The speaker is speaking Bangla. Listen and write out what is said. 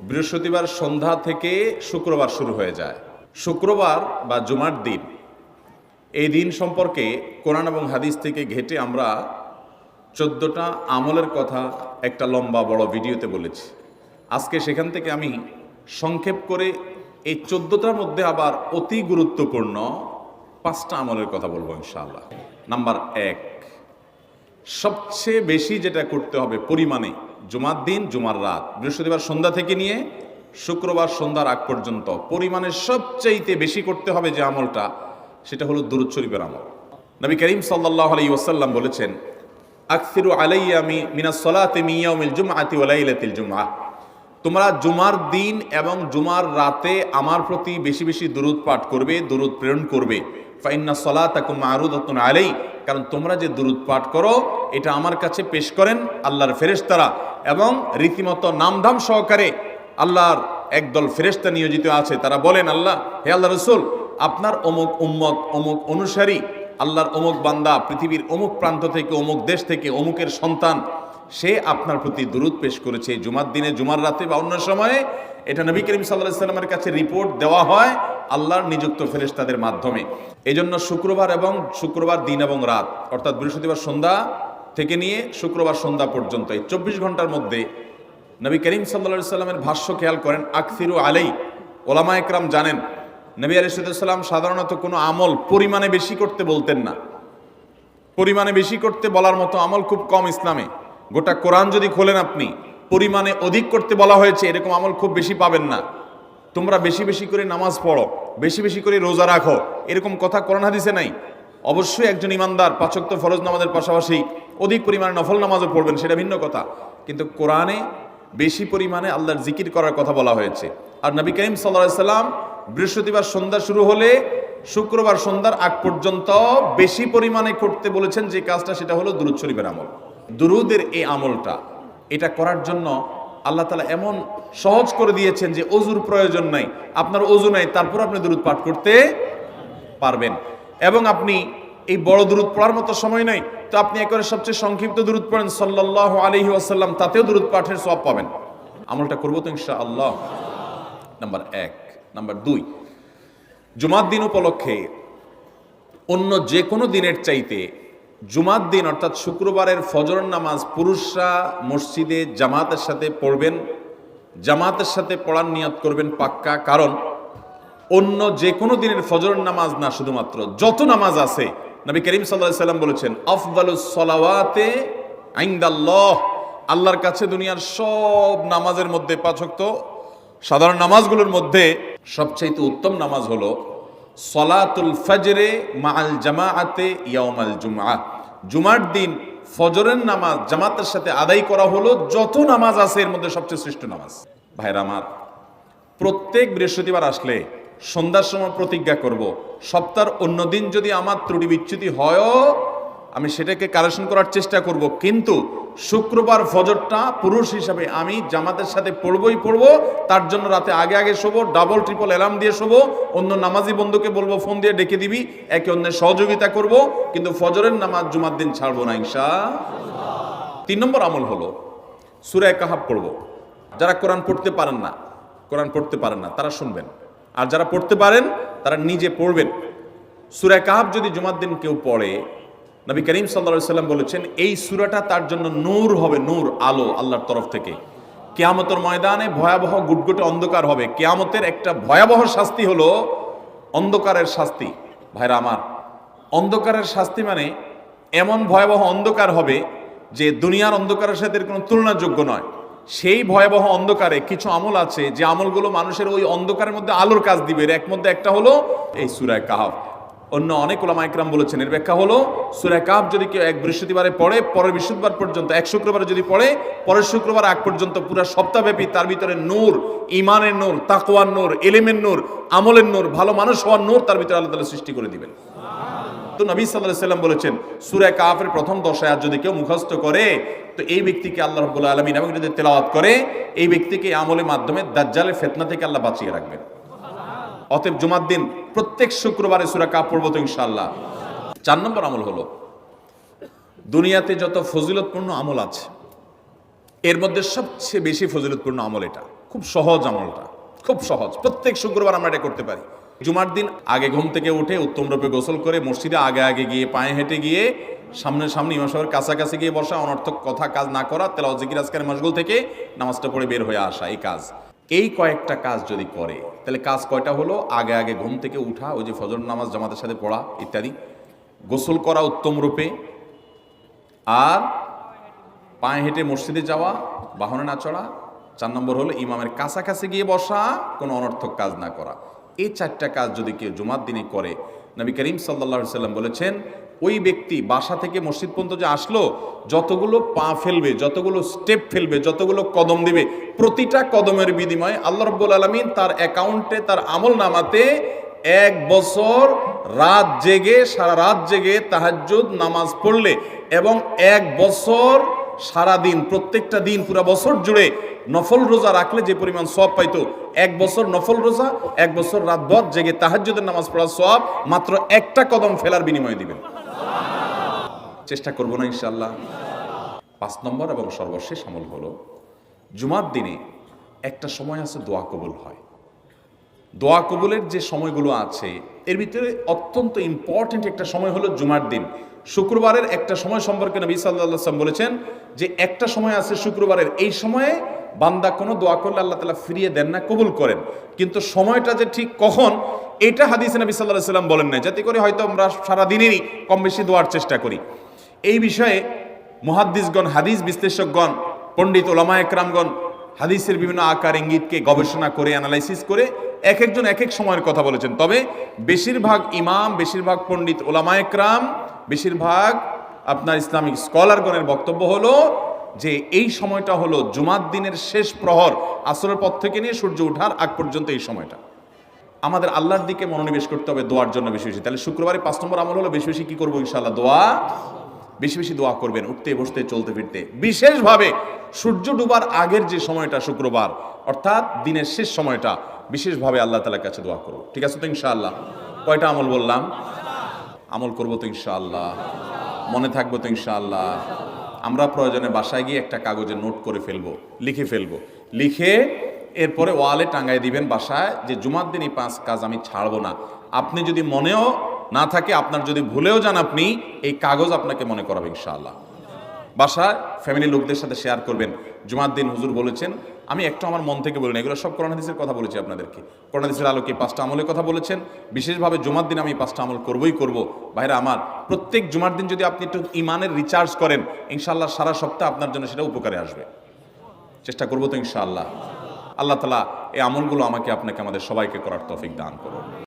বৃহস্পতিবার সন্ধ্যা থেকে শুক্রবার শুরু হয়ে যায়। শুক্রবার বা জুমার দিন, এই দিন সম্পর্কে কোরআন এবং হাদিস থেকে ঘেঁটে আমরা 14টা আমলের কথা একটা লম্বা বড় ভিডিওতে বলেছি। আজকে সেখান থেকে আমি সংক্ষেপ করে এই 14টার মধ্যে আবার অতি গুরুত্বপূর্ণ 5টা আমলের কথা বলবো ইনশাআল্লাহ। নাম্বার 1, সবচেয়ে বেশি যেটা করতে হবে পরিমাণে, জুমার দিন জুমার রাত বৃহস্পতিবার সন্ধ্যা থেকে নিয়ে শুক্রবার সন্ধ্যার আগ পর্যন্ত পরিমাণে সবচাইতে বেশি করতে হবে যে আমলটা, সেটা হলো দুরূদ শরীফের আমল। নবী করিম সাল্লাল্লাহু আলাইহি ওয়াসাল্লাম বলেছেন, আকসিরু আলাইয়া মিনাস সালাতি মিন ইয়াউমিল জুমআতি ওয়া লাইলাতিল জুমআহ, তোমরা জুমার দিন এবং জুমার রাতে আমার প্রতি বেশি বেশি দুরূদ পাঠ করবে, দুরূদ প্রেরণ করবে। ফাইন্না সালাতাকুম মারুদাতুন আলাই, কারণ তোমরা যে দুরূদ পাঠ করো এটা আমার কাছে পেশ করেন আল্লাহর ফেরেশতারা, এবং রীতিমতো নামধাম সহকারে আল্লাহর একদল ফেরেশতা নিয়োজিত আছে। তারা বলেন, আল্লাহ, হে আল্লাহ রাসূল, আপনার অমুক উম্মত, অমুক অনুসারী, আল্লাহর অমুক বান্দা পৃথিবীর অমুক প্রান্ত থেকে, অমুক দেশ থেকে, অমুকের সন্তান, সে আপনার প্রতি দুরূদ পেশ করেছে জুমার দিনে, জুমার রাতে বা অন্য সময়ে। এটা নবী করিম সাল্লাল্লাহু আলাইহি ওয়াসাল্লামের কাছে রিপোর্ট দেওয়া হয় আল্লাহর নিযুক্ত ফেরেশতাদের মাধ্যমে। এই জন্য শুক্রবার এবং শুক্রবার দিন এবং রাত, অর্থাৎ বৃহস্পতিবার সন্ধ্যা থেকে নিয়ে শুক্রবার সন্ধ্যা পর্যন্ত এই 24 ঘন্টার মধ্যে নবী করিম সাল্লাল্লাহু আলাইহি ওয়াসাল্লামের ভাষ্য খেয়াল করেন, আকসিরু আলাই। ওলামা একরাম জানেন, নবী আলাইহিস সালাম সাধারণত কোনো আমল পরিমাণে বেশি করতে বলতেন না। পরিমাণে বেশি করতে বলার মতো আমল খুব কম ইসলামে। গোটা কোরআন যদি খোলেন আপনি, পরিমাণে অধিক করতে বলা হয়েছে এরকম আমল খুব বেশি পাবেন না। তোমরা বেশি বেশি করে নামাজ পড়ো, বেশি বেশি করে রোজা রাখো, এরকম কথা কোরআন হাদিসে নাই। অবশ্যই একজন ইমানদার 5 ওয়াক্ত ফরজ নামাজের পাশাপাশি অধিক পরিমাণে নফল নামাজও পড়বেন, সেটা ভিন্ন কথা। কিন্তু কোরআনে বেশি পরিমাণে আল্লাহর জিকির করার কথা বলা হয়েছে। আর নবী করিম সাল্লাল্লাহু আলাইহি ওয়াসাল্লাম বৃহস্পতিবার সন্ধ্যা শুরু হলে শুক্রবার সন্ধ্যার আগ পর্যন্ত বেশি পরিমাণে করতে বলেছেন যে কাজটা, সেটা হলো দুরূদ শরীফের আমল। দুরূদের এই আমলটা, এটা করার জন্য আল্লাহ তাআলা এমন সহজ করে দিয়েছেন যে অজুর প্রয়োজন নাই। আপনার অজু নাই, তারপর আপনি দুরূদ পাঠ করতে পারবেন। এবং আপনি এই বড় দুরূদ পড়ার মতো সময় নাই, তো আপনি একেবারে সবচেয়ে সংক্ষিপ্ত দুরূদ পড়েন সাল্লাল্লাহু আলাইহি ওয়াসাল্লাম, তাতেও দুরূদ পাঠের সওয়াব পাবেন। আমলটা করবো তো ইনশাআল্লাহ। নাম্বার 1। নাম্বার 2, জুমার দিন উপলক্ষে অন্য যে কোনো দিনের চাইতে জুমার দিন অর্থাৎ শুক্রবারের ফজর নামাজ পুরুষরা মসজিদে জামাতের সাথে পড়বেন। জামাতের সাথে পড়ার নিয়ত করবেন পাক্কা, কারণ অন্য যে কোনো দিনের ফজর নামাজ না, শুধুমাত্র যত নামাজ আছে, নবী করিম সাল্লাল্লাহু আলাইহি ওয়াসাল্লাম বলেছেন, আফদালুস সালাওয়াতে ইনদাল্লাহ, আল্লাহর কাছে দুনিয়ার সব নামাজের মধ্যে 5 ওয়াক্ত সাধারণ নামাজগুলোর মধ্যে সবচেয়ে উত্তম নামাজ হলো সলাতুল ফজরে মাআল জামাআতে ইয়াউমাল জুমআহ, জুমার দিন ফজরের নামাজ জামাতের সাথে আদায় করা হলো যত নামাজ আছে এর মধ্যে সবচেয়ে শ্রেষ্ঠ নামাজ। ভাইরা আমার, প্রত্যেক বৃহস্পতিবার আসলে সন্ধ্যার সময় প্রতিজ্ঞা করব, সপ্তাহের অন্য দিন যদি আমার ত্রুটি বিচ্যুতি হয়ও আমি সেটাকে কারেকশন করার চেষ্টা করব, কিন্তু শুক্রবার ফজরটা পুরুষ হিসাবে আমি জামাতের সাথে পড়বই পড়বো। তার জন্য রাতে আগে আগে শোবো, ডাবল ট্রিপল অ্যালার্ম দিয়ে শোবো, অন্য নামাজি বন্ধুকে বলবো ফোন দিয়ে ডেকে দিবি, একে অন্যের সহযোগিতা করব, কিন্তু ফজরের নামাজ জুমার দিন ছাড়বো না ইনশাআল্লাহ। 3 নম্বর আমল হলো সূরা কাহাফ পড়বো। যারা কোরআন পড়তে পারেন না তারা শুনবেন, আর যারা পড়তে পারেন তারা নিজে পড়বেন। সূরা কাহাফ যদি জুমার দিন কেউ পড়ে, নবী করিম সাল্লাল্লাহু আলাইহি ওয়াসাল্লাম বলেছেন এই সূরাটা তার জন্য নূর হবে, নূর, আলো আল্লাহর তরফ থেকে। কিয়ামতের ময়দানে ভয়াবহ গুটগুটে অন্ধকার হবে। কিয়ামতের একটা ভয়াবহ শাস্তি হলো অন্ধকারের শাস্তি। ভাইরা আমার, অন্ধকারের শাস্তি মানে এমন ভয়াবহ অন্ধকার হবে যে দুনিয়ার অন্ধকারের সাথে কোনো তুলনাযোগ্য নয়। সেই ভয়াবহ অন্ধকারে কিছু আমল আছে যে আমলগুলো মানুষের ওই অন্ধকারের মধ্যে আলোর কাজ দিবে। এর মধ্যে একটা হলো এই সূরা কাহাফ। অন্য অনেক উলামা ইকরাম বলেছেন এর ব্যাখ্যা হলো সূরা কাহাফ যদি কেউ এক বৃহস্পতিবারে পড়ে, পরের বৃহস্পতিবার পর্যন্ত, এক শুক্রবারে যদি পড়ে, পরের শুক্রবার আগ পর্যন্ত পুরো সপ্তাহব্যাপী তার ভিতরে নূর, ঈমানের নূর, তাকওয়ার নূর, ইলমের নূর, আমলের নূর, ভালো মানুষ হওয়ার নূর তার ভিতরে আল্লাহ তাআলা সৃষ্টি করে দিবেন। তো নবী সাল্লাল্লাহু আলাইহি ওয়াসাল্লাম বলেছেন সূরা কাহাফের প্রথম 10 আয়াত যদি কেউ মুখস্থ করে, তো এই ব্যক্তিকে আল্লাহ রাব্বুল আলামিন এবং যদি তেলাওয়াত করে, এই ব্যক্তিকে আমলের মাধ্যমে দাজ্জালের ফিতনা থেকে আল্লাহ বাঁচিয়ে রাখবেন। অতএব জুমার দিন প্রত্যেক শুক্রবারে সূরা কাহাফ পড়ব তো ইনশাআল্লাহ। 4 নম্বর আমল হলো দুনিয়াতে যত ফজিলতপূর্ণ আমল আছে এর মধ্যে সবচেয়ে বেশি ফজিলতপূর্ণ আমল এটা, খুব সহজ আমলটা, খুব সহজ। প্রত্যেক শুক্রবার আমরা এটা করতে পারি। জুমার দিন আগে ঘুম থেকে উঠে উত্তম রূপে গোসল করে মসজিদে আগে আগে গিয়ে পায়ে হেঁটে গিয়ে সামনে ইমাম সাহেবের কাছাকাছি গিয়ে বসা, অনর্থক কথা কাজ না করা, তেলাওয়াত জিকির আজকারের মশগুল থেকে নামাজটা পড়ে বের হয়ে আসা, এই কাজ। এই কয়েকটা কাজ যদি করে তাহলে কাজ কয়টা হলো? আগে আগে ঘুম থেকে উঠা, ওই যে ফজর নামাজ জামাতের সাথে পড়া ইত্যাদি, গোসল করা উত্তম রূপে, আর পায়ে হেঁটে মসজিদে যাওয়া, বাহনে না চড়া। 4 নম্বর হলো ইমামের কাছাকাছি গিয়ে বসা, কোনো অনর্থক কাজ না করা। এই 4টা কাজ যদি কেউ জুমার দিনে করে, নবী করিম সাল্লাল্লাহু আলাইহি সাল্লাম বলেছেন ওই ব্যক্তি বাসা থেকে মসজিদ পর্যন্ত যে আসলো, যতগুলো পা ফেলবে, যতগুলো স্টেপ ফেলবে, যতগুলো কদম দিবে, প্রতিটা কদমের বিনিময়ে আল্লাহ রাব্বুল আলামিন তার অ্যাকাউন্টে, তার আমল নামাতে 1 বছর রাত জেগে, সারা রাত জেগে তাহাজ্জুদ নামাজ পড়লে এবং 1 বছর সারা দিন, প্রত্যেকটা দিন পুরো বছর জুড়ে নফল রোজা রাখলে যে পরিমাণ সওয়াব পাইতো, 1 বছর নফল রোজা, 1 বছর রাতভর জেগে তাহাজ্জুদের নামাজ পড়ার সওয়াব মাত্র একটা কদম ফেলার বিনিময়ে দিবেন। চেষ্টা করব না ইনশাআল্লাহ? 5 নম্বর এবং সর্বশেষ আমল হলো, জুমার দিনে একটা সময় আছে দোয়া কবুল হয়। দোয়া কবুলের যে সময়গুলো আছে এর ভিতরে অত্যন্ত ইম্পর্টেন্ট একটা সময় হলো জুমার দিন। শুক্রবারের একটা সময় সম্পর্কে নবী সাল্লাল্লাহু আলাইহি ওয়াসাল্লাম বলেছেন যে একটা সময় আছে শুক্রবারের, এই সময়ে বান্দা কোনো দোয়া করলে আল্লাহ তাআলা ফিরিয়ে দেন না, কবুল করেন। কিন্তু সময়টা যে ঠিক কখন, এটা হাদিসে নবী সাল্লাল্লাহু আলাইহি ওয়াসাল্লাম বলেন না, যাতে করে হয়তো আমরা সারা দিনেরই কম বেশি দোয়ার চেষ্টা করি। এই বিষয়ে মুহাদ্দিসগণ, হাদিস বিশ্লেষকগণ, পণ্ডিত ওলামা একরামগণ হাদিসের বিভিন্ন আকার ইঙ্গিতকে গবেষণা করে, অ্যানালাইসিস করে এক একজন এক এক সময়ের কথা বলেছেন। তবে বেশিরভাগ ইমাম, বেশিরভাগ পণ্ডিত ওলামা একরাম, বেশিরভাগ আপনার ইসলামিক স্কলারগণের বক্তব্য হলো যে এই সময়টা হলো জুমার দিনের শেষ প্রহর, আসরের পর থেকে নিয়ে সূর্য ওঠার আগ পর্যন্ত এই সময়টা। আমাদের আল্লাহর দিকে মনোনিবেশ করতে হবে দোয়ার জন্য বেশি বেশি। তাহলে শুক্রবারে 5 নম্বর আমল হলো বেশি বেশি কি করবো ইনশাআল্লাহ? দোয়া। বেশি বেশি দোয়া করবেন, উঠতে বসতে চলতে ফিরতে। বিশেষভাবে সূর্য ডুবার আগের যে সময়টা শুক্রবার, অর্থাৎ দিনের শেষ সময়টা, বিশেষভাবে আল্লাহ তাআলার কাছে দোয়া করব। ঠিক আছে তো ইনশাআল্লাহ? কয়টা আমল বললাম? আমল করবো তো ইনশাআল্লাহ? মনে থাকবো তো ইনশাআল্লাহ? আমরা প্রয়োজনে বাসায় গিয়ে একটা কাগজে নোট করে ফেলবো, লিখে ফেলবো, লিখে এরপরে ওয়ালে টাঙ্গাই দিবেন বাসায় যে জুমার দিন এই 5 কাজ আমি ছাড়বো না। আপনি যদি মনেও না থাকে, আপনার যদি ভুলেও যান, আপনি এই কাগজ আপনাকে মনে করাবে ইনশাআল্লাহ। বাসায় ফ্যামিলি লোকদের সাথে শেয়ার করবেন। জুমার দিন হুজুর বলেছেন, আমি একটু আমার মন থেকে বলিনি, এগুলো সব কোরআন হাদিসের কথা বলেছি আপনাদেরকে। কোরআন হাদিসের আলোকে 5টা আমলের কথা বলেছেন। বিশেষভাবে জুমার দিন আমি 5টা আমল করবই করব। ভাইরা আমার, প্রত্যেক জুমার দিন যদি আপনি একটু ইমানের রিচার্জ করেন, ইনশাআল্লাহ সারা সপ্তাহ আপনার জন্য সেটা উপকারে আসবে। চেষ্টা করবো তো ইনশাআল্লাহ? আল্লাহ তাআলা এই আমলগুলো আমাকে, আপনাকে, আমাদের সবাইকে করার তৌফিক দান করুন।